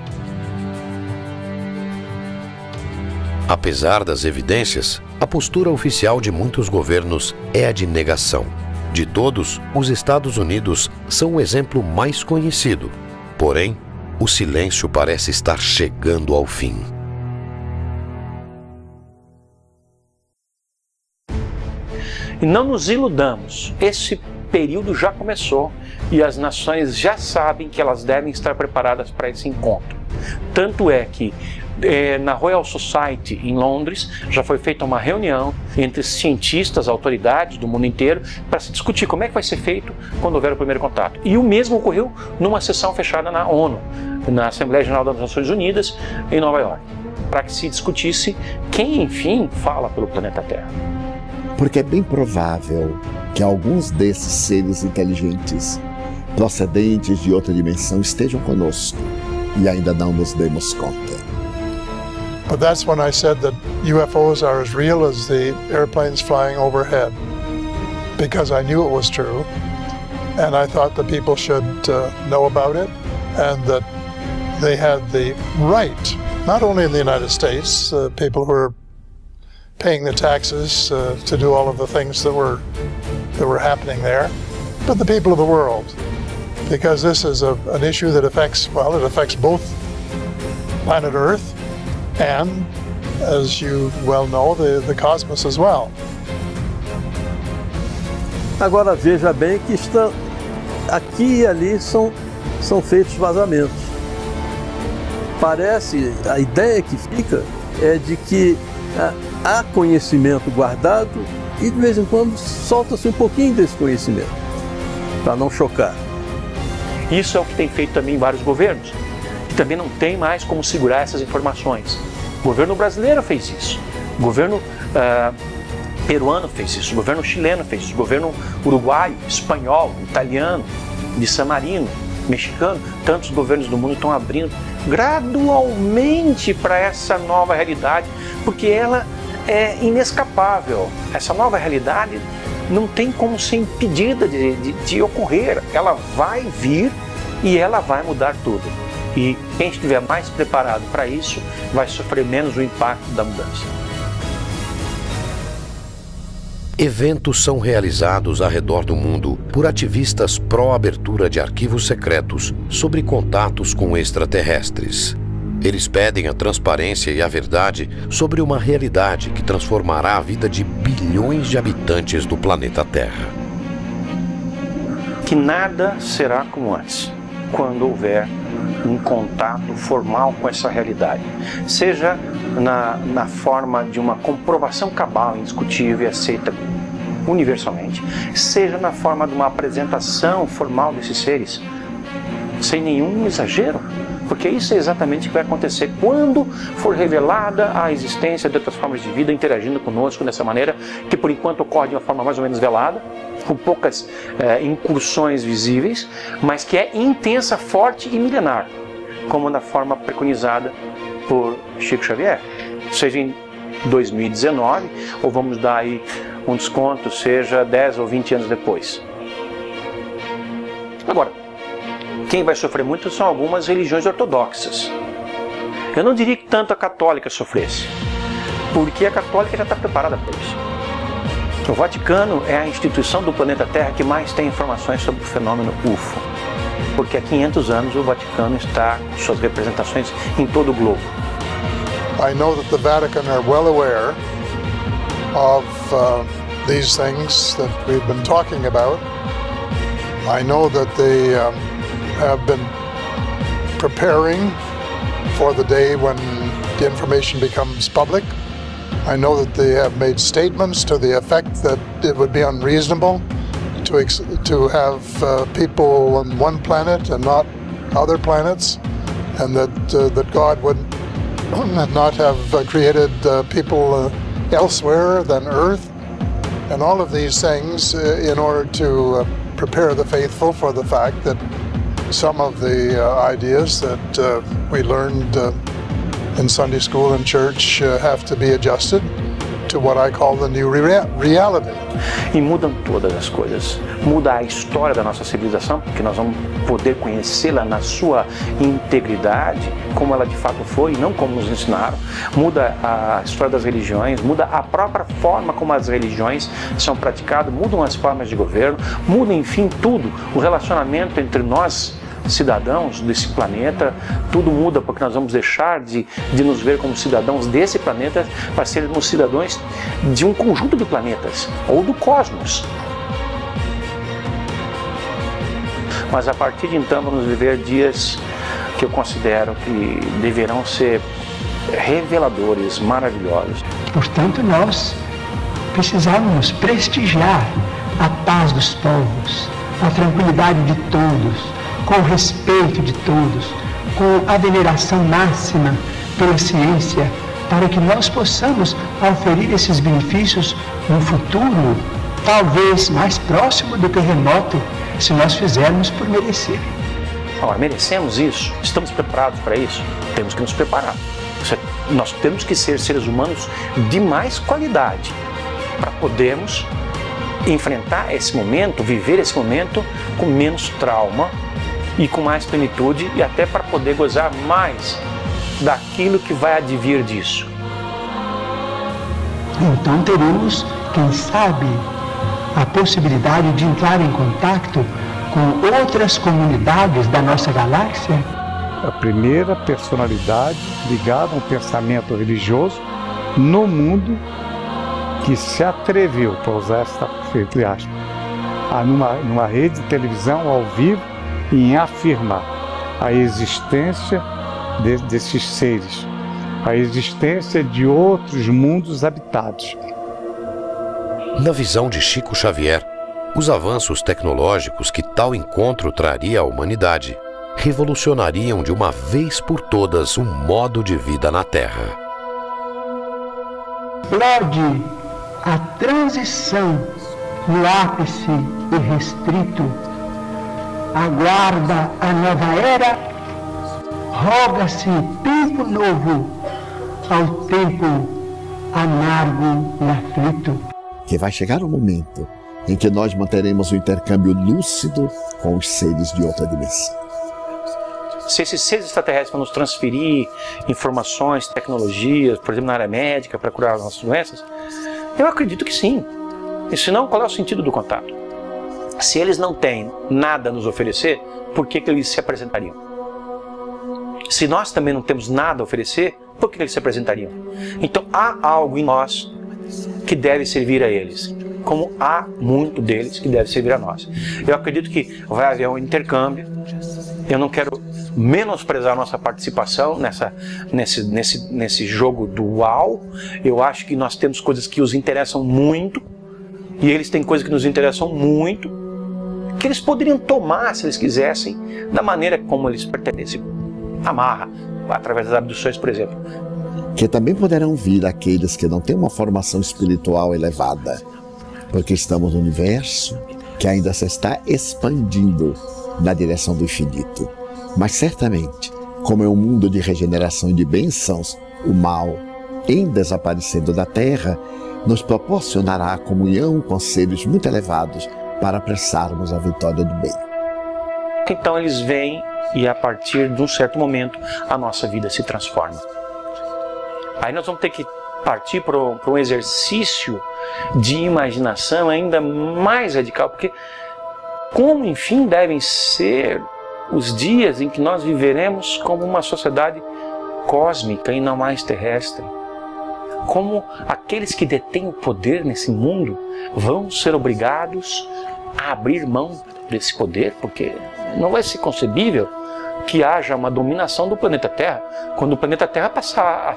Apesar das evidências, a postura oficial de muitos governos é a de negação. De todos, os Estados Unidos são o exemplo mais conhecido. Porém, o silêncio parece estar chegando ao fim. E não nos iludamos, esse período já começou e as nações já sabem que elas devem estar preparadas para esse encontro. Tanto é que na Royal Society em Londres já foi feita uma reunião entre cientistas, autoridades do mundo inteiro para se discutir como é que vai ser feito quando houver o primeiro contato. E o mesmo ocorreu numa sessão fechada na ONU, na Assembleia Geral das Nações Unidas em Nova York, para que se discutisse quem, enfim, fala pelo planeta Terra. Porque é bem provável que alguns desses seres inteligentes procedentes de outra dimensão estejam conosco e ainda não nos demos conta. But that's when I said that UFOs are as real as the airplanes flying overhead, because I knew it was true, and I thought the people should know about it, and that they had the right, not only in the United States, people who are paying the taxes to do all of the things that were happening there, but the people of the world, because this is an issue that affects, well, it affects both planet Earth and, as you well know, the cosmos as well. Agora veja bem que aqui e ali são feitos vazamentos. Parece, a ideia que fica é de que há conhecimento guardado e de vez em quando solta-se um pouquinho desse conhecimento, para não chocar. Isso é o que tem feito também vários governos, que também não tem mais como segurar essas informações. O governo brasileiro fez isso, o governo peruano fez isso, o governo chileno fez isso, o governo uruguaio, espanhol, italiano, de San Marino, mexicano, tantos governos do mundo estão abrindo gradualmente para essa nova realidade, porque ela é inescapável. Essa nova realidade não tem como ser impedida de ocorrer. Ela vai vir e ela vai mudar tudo. E quem estiver mais preparado para isso vai sofrer menos o impacto da mudança. Eventos são realizados ao redor do mundo por ativistas pró-abertura de arquivos secretos sobre contatos com extraterrestres. Eles pedem a transparência e a verdade sobre uma realidade que transformará a vida de bilhões de habitantes do planeta Terra. Que nada será como antes, quando houver um contato formal com essa realidade, seja na forma de uma comprovação cabal, indiscutível e aceita universalmente, seja na forma de uma apresentação formal desses seres, sem nenhum exagero, porque isso é exatamente o que vai acontecer quando for revelada a existência de outras formas de vida interagindo conosco dessa maneira, que por enquanto ocorre de uma forma mais ou menos velada, com poucas incursões visíveis, mas que é intensa, forte e milenar, como na forma preconizada por Chico Xavier, seja em 2019, ou vamos dar aí um desconto, seja 10 ou 20 anos depois. Agora, quem vai sofrer muito são algumas religiões ortodoxas. Eu não diria que tanto a católica sofresse, porque a católica já está preparada para isso. O Vaticano é a instituição do planeta Terra que mais tem informações sobre o fenômeno UFO, porque há 500 anos o Vaticano está com suas representações em todo o globo. I know that the Vatican are well aware of these things that we've been talking about. I know that they have been preparing for the day when the information becomes public. I know that they have made statements to the effect that it would be unreasonable to have people on one planet and not other planets, and that God would not have created people elsewhere than Earth, and all of these things in order to prepare the faithful for the fact that some of the ideas that we learned in Sunday school and church have to be adjusted to what I call the new reality. E mudam todas as coisas. Muda a história da nossa civilização, porque nós vamos poder conhecê-la na sua integridade, como ela de fato foi, não como nos ensinaram. Muda a história das religiões, muda a própria forma como as religiões são praticadas, mudam as formas de governo, muda, enfim, tudo. O relacionamento entre nós, cidadãos desse planeta, tudo muda, porque nós vamos deixar de nos ver como cidadãos desse planeta para sermos cidadãos de um conjunto de planetas, ou do cosmos. Mas a partir de então vamos viver dias que eu considero que deverão ser reveladores, maravilhosos. Portanto, nós precisamos prestigiar a paz dos povos, a tranquilidade de todos, com o respeito de todos, com a veneração máxima pela ciência, para que nós possamos oferir esses benefícios no futuro, talvez mais próximo do que remoto, se nós fizermos por merecer. Ora, merecemos isso? Estamos preparados para isso? Temos que nos preparar. Nós temos que ser seres humanos de mais qualidade para podermos enfrentar esse momento, viver esse momento com menos trauma e com mais plenitude, e até para poder gozar mais daquilo que vai advir disso. Então teremos, quem sabe, a possibilidade de entrar em contato com outras comunidades da nossa galáxia. A primeira personalidade ligada a um pensamento religioso no mundo que se atreveu, para usar essa entre aspas, numa rede de televisão ao vivo, em afirmar a existência desses seres, a existência de outros mundos habitados. Na visão de Chico Xavier, os avanços tecnológicos que tal encontro traria à humanidade revolucionariam de uma vez por todas um modo de vida na Terra. Explode a transição no ápice irrestrito, aguarda a nova era, roga-se tempo novo ao tempo amargo e aflito. Que vai chegar um momento em que nós manteremos o intercâmbio lúcido com os seres de outra dimensão. Se esses seres extraterrestres vão nos transferir informações, tecnologias, por exemplo, na área médica, para curar as nossas doenças, eu acredito que sim. E se não, qual é o sentido do contato? Se eles não têm nada a nos oferecer, por que eles se apresentariam? Se nós também não temos nada a oferecer, por que eles se apresentariam? Então há algo em nós que deve servir a eles, como há muito deles que deve servir a nós. Eu acredito que vai haver um intercâmbio. Eu não quero menosprezar a nossa participação nesse jogo dual. Eu acho que nós temos coisas que os interessam muito, e eles têm coisas que nos interessam muito, que eles poderiam tomar, se eles quisessem, da maneira como eles pertencem. Amarra, através das abduções, por exemplo. Que também poderão vir aqueles que não têm uma formação espiritual elevada, porque estamos no universo que ainda se está expandindo na direção do infinito. Mas certamente, como é um mundo de regeneração e de bênçãos, o mal, em desaparecendo da Terra, nos proporcionará a comunhão com seres muito elevados para apressarmos a vitória do bem. Então eles vêm e a partir de um certo momento a nossa vida se transforma. Aí nós vamos ter que partir para um exercício de imaginação ainda mais radical, porque como enfim devem ser os dias em que nós viveremos como uma sociedade cósmica e não mais terrestre. Como aqueles que detêm o poder nesse mundo vão ser obrigados a abrir mão desse poder, porque não vai ser concebível que haja uma dominação do planeta Terra quando o planeta Terra passar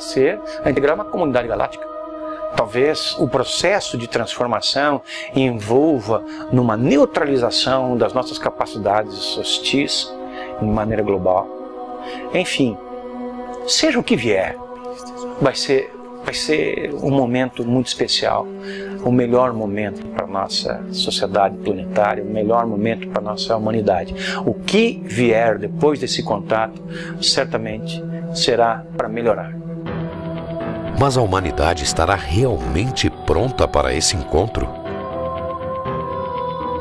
a integrar uma comunidade galáctica. Talvez o processo de transformação envolva numa neutralização das nossas capacidades hostis de maneira global. Enfim, seja o que vier, vai ser um momento muito especial, o melhor momento para a nossa sociedade planetária, o melhor momento para a nossa humanidade. O que vier depois desse contato, certamente será para melhorar. Mas a humanidade estará realmente pronta para esse encontro?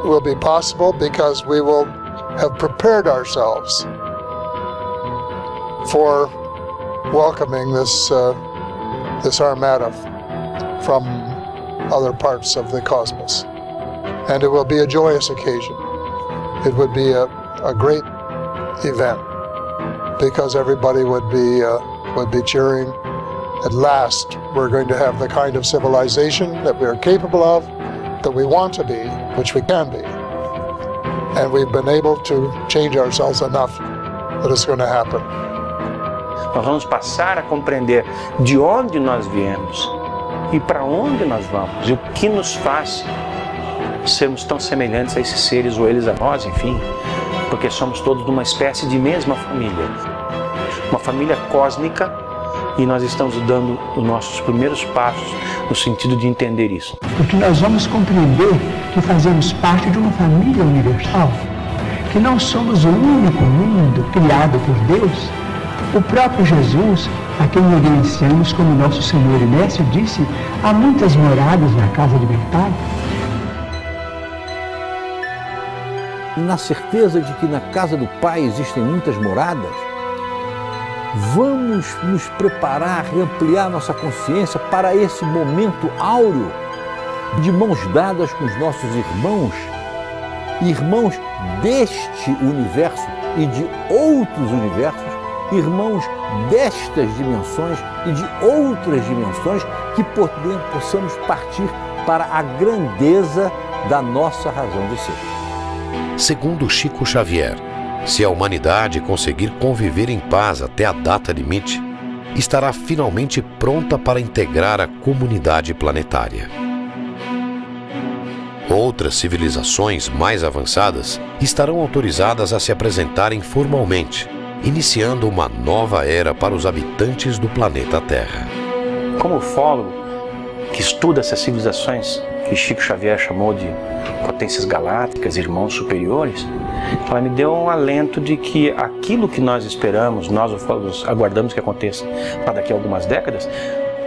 It will be possible because we will have prepared ourselves for welcoming this armada from other parts of the cosmos. And it will be a joyous occasion. It would be a great event because everybody would be cheering. At last, we're going to have the kind of civilization that we are capable of, that we want to be, which we can be. And we've been able to change ourselves enough that it's going to happen. Nós vamos passar a compreender de onde nós viemos e para onde nós vamos e o que nos faz sermos tão semelhantes a esses seres ou eles a nós, enfim, porque somos todos de uma espécie de mesma família, uma família cósmica, e nós estamos dando os nossos primeiros passos no sentido de entender isso. Porque nós vamos compreender que fazemos parte de uma família universal, que não somos o único mundo criado por Deus. O próprio Jesus, a quem reverenciamos como nosso Senhor e Mestre, disse: há muitas moradas na casa de meu Pai. Na certeza de que na casa do Pai existem muitas moradas, vamos nos preparar e ampliar nossa consciência para esse momento áureo, de mãos dadas com os nossos irmãos deste universo e de outros universos, irmãos destas dimensões e de outras dimensões, que possamos partir para a grandeza da nossa razão de ser. Segundo Chico Xavier, se a humanidade conseguir conviver em paz até a data limite, estará finalmente pronta para integrar a comunidade planetária. Outras civilizações mais avançadas estarão autorizadas a se apresentarem formalmente, iniciando uma nova era para os habitantes do planeta Terra. Como ufólogo que estuda essas civilizações que Chico Xavier chamou de potências galácticas, irmãos superiores, ela me deu um alento de que aquilo que nós esperamos, nós ufólogos aguardamos que aconteça para daqui a algumas décadas,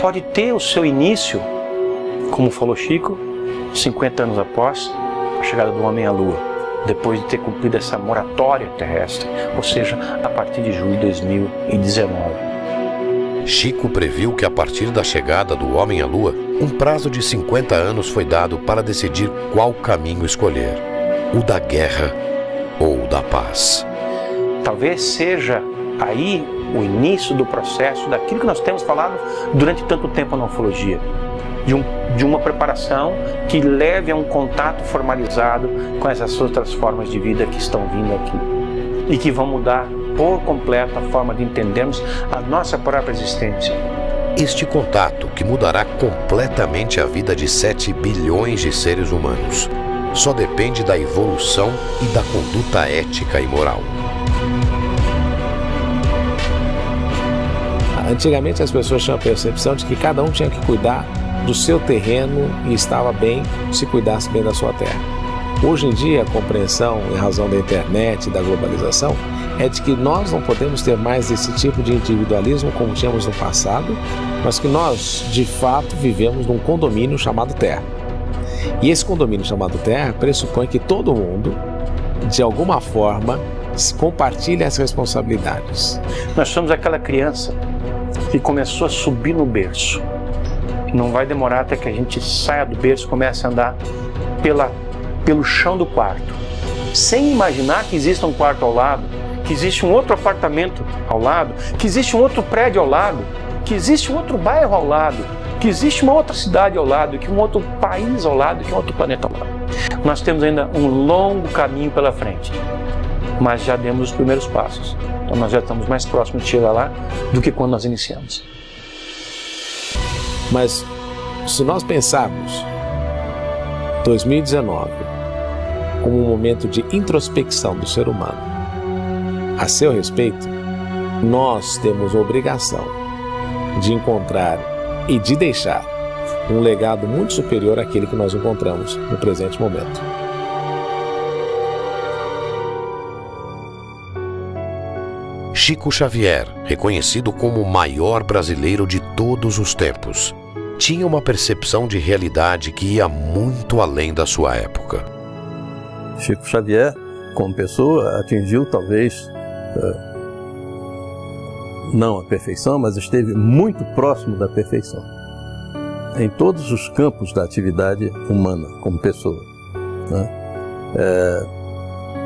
pode ter o seu início, como falou Chico, 50 anos após a chegada do homem à Lua, depois de ter cumprido essa moratória terrestre, ou seja, a partir de julho de 2019. Chico previu que a partir da chegada do homem à Lua, um prazo de 50 anos foi dado para decidir qual caminho escolher, o da guerra ou o da paz. Talvez seja aí o início do processo daquilo que nós temos falado durante tanto tempo na ufologia, de uma preparação que leve a um contato formalizado com essas outras formas de vida que estão vindo aqui e que vão mudar por completo a forma de entendermos a nossa própria existência. Este contato, que mudará completamente a vida de 7 bilhões de seres humanos, só depende da evolução e da conduta ética e moral. Antigamente as pessoas tinham a percepção de que cada um tinha que cuidar do seu terreno e estava bem se cuidasse bem da sua terra. Hoje em dia, a compreensão, em razão da internet e da globalização, é de que nós não podemos ter mais esse tipo de individualismo como tínhamos no passado, mas que nós, de fato, vivemos num condomínio chamado Terra. E esse condomínio chamado Terra pressupõe que todo mundo, de alguma forma, compartilha as responsabilidades. Nós somos aquela criança que começou a subir no berço. Não vai demorar até que a gente saia do berço e comece a andar pelo chão do quarto, sem imaginar que exista um quarto ao lado, que existe um outro apartamento ao lado, que existe um outro prédio ao lado, que existe um outro bairro ao lado, que existe uma outra cidade ao lado, que um outro país ao lado, que um outro planeta ao lado. Nós temos ainda um longo caminho pela frente, mas já demos os primeiros passos. Então nós já estamos mais próximos de chegar lá do que quando nós iniciamos. Mas se nós pensarmos 2019 como um momento de introspecção do ser humano a seu respeito, nós temos a obrigação de encontrar e de deixar um legado muito superior àquele que nós encontramos no presente momento. Chico Xavier, reconhecido como o maior brasileiro de todos os tempos, tinha uma percepção de realidade que ia muito além da sua época. Chico Xavier, como pessoa, atingiu talvez não a perfeição, mas esteve muito próximo da perfeição em todos os campos da atividade humana como pessoa, né?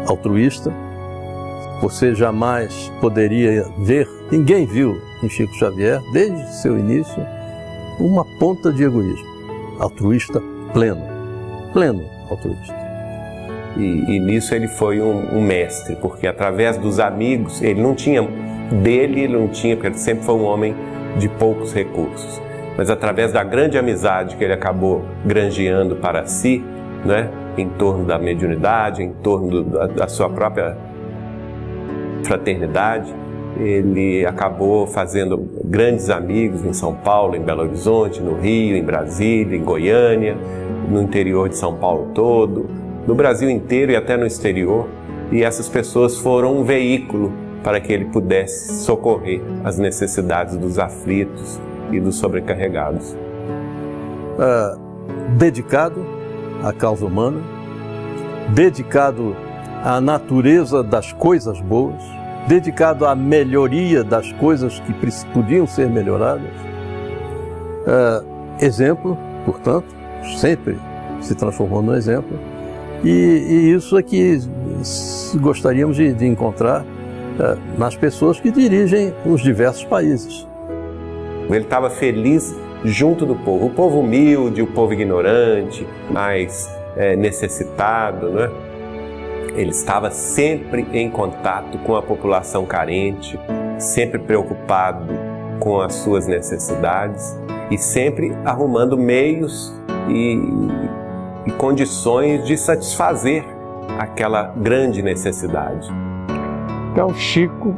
Altruísta. Você jamais poderia ver, ninguém viu em Chico Xavier, desde seu início, uma ponta de egoísmo. Altruísta pleno altruísta. E nisso ele foi um mestre, porque através dos amigos, ele não tinha, porque ele sempre foi um homem de poucos recursos. Mas através da grande amizade que ele acabou granjeando para si, né, em torno da mediunidade, em torno da sua própria fraternidade, ele acabou fazendo grandes amigos em São Paulo, em Belo Horizonte, no Rio, em Brasília, em Goiânia, no interior de São Paulo todo, no Brasil inteiro e até no exterior. E essas pessoas foram um veículo para que ele pudesse socorrer as necessidades dos aflitos e dos sobrecarregados. Dedicado à causa humana, dedicado à natureza das coisas boas, dedicado à melhoria das coisas que podiam ser melhoradas. Exemplo, portanto, sempre se transformou no exemplo. E isso é que gostaríamos de encontrar nas pessoas que dirigem os diversos países. Ele estava feliz junto do povo, o povo humilde, o povo ignorante, mais necessitado, né? Ele estava sempre em contato com a população carente, sempre preocupado com as suas necessidades e sempre arrumando meios e condições de satisfazer aquela grande necessidade. Então, Chico,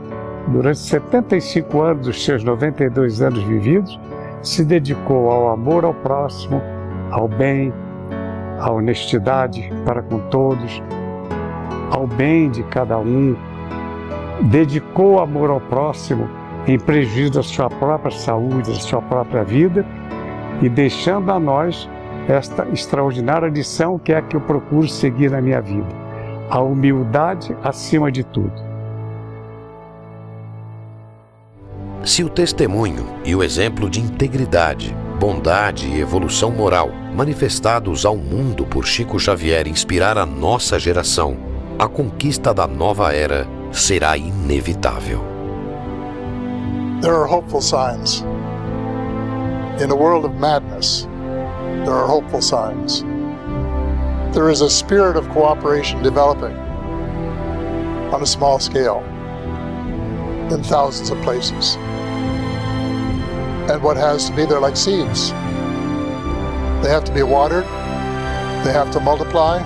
durante 75 anos dos seus 92 anos vividos, se dedicou ao amor ao próximo, ao bem, à honestidade para com todos, ao bem de cada um, dedicou o amor ao próximo em prejuízo da sua própria saúde, da sua própria vida, e deixando a nós esta extraordinária lição que é a que eu procuro seguir na minha vida: a humildade acima de tudo. Se o testemunho e o exemplo de integridade, bondade e evolução moral manifestados ao mundo por Chico Xavier inspirar a nossa geração, a conquista da nova era será inevitável. There are hopeful signs. In a world of madness, there are hopeful signs. There is a spirit of cooperation developing on a small scale in thousands of places. And what has to be, they're like seeds. They have to be watered, they have to multiply,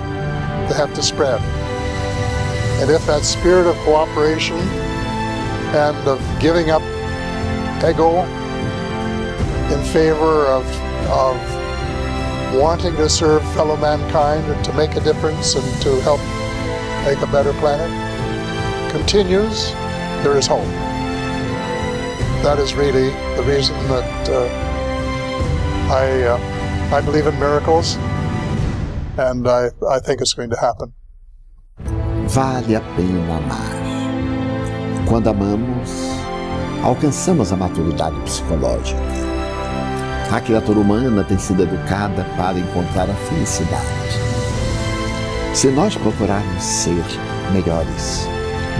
they have to spread. And if that spirit of cooperation and of giving up ego in favor of wanting to serve fellow mankind and to make a difference and to help make a better planet continues, there is hope. That is really the reason that I believe in miracles, and I think it's going to happen. Vale a pena amar. Quando amamos, alcançamos a maturidade psicológica. A criatura humana tem sido educada para encontrar a felicidade. Se nós procurarmos ser melhores,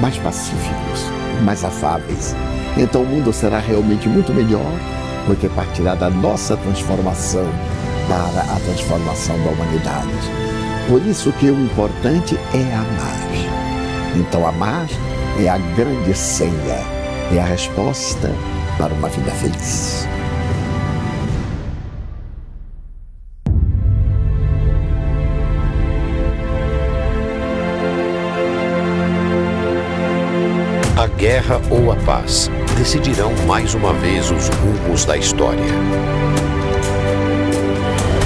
mais pacíficos, mais afáveis, então o mundo será realmente muito melhor, porque partirá da nossa transformação para a transformação da humanidade. Por isso que o importante é amar. Então amar é a grande senha, é a resposta para uma vida feliz. A guerra ou a paz decidirão mais uma vez os rumos da história.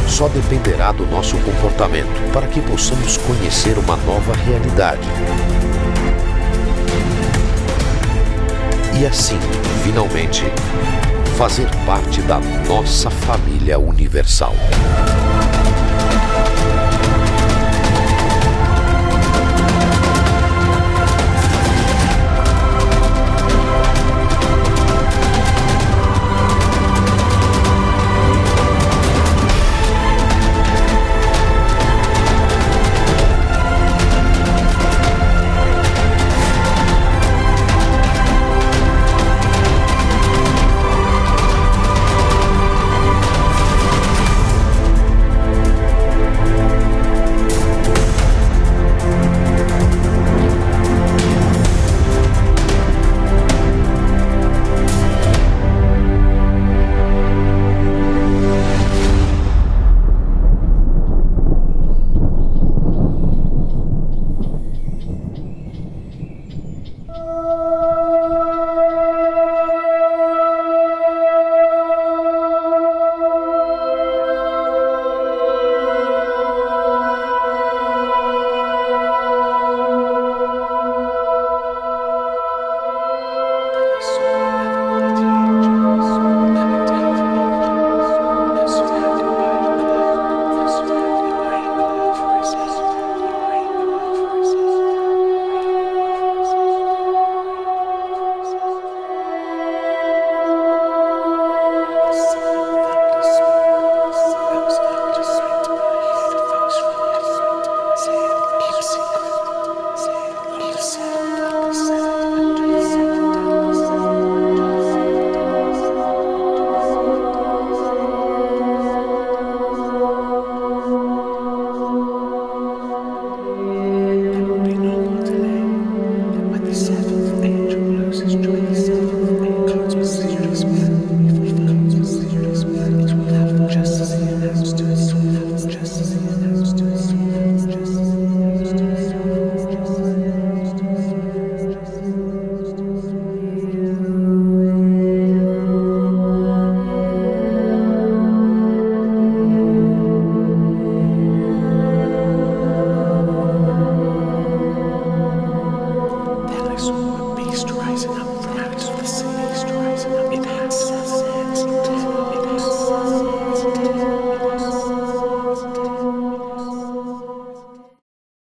Só dependerá do nosso comportamento para que possamos conhecer uma nova realidade. E assim, finalmente, fazer parte da nossa família universal.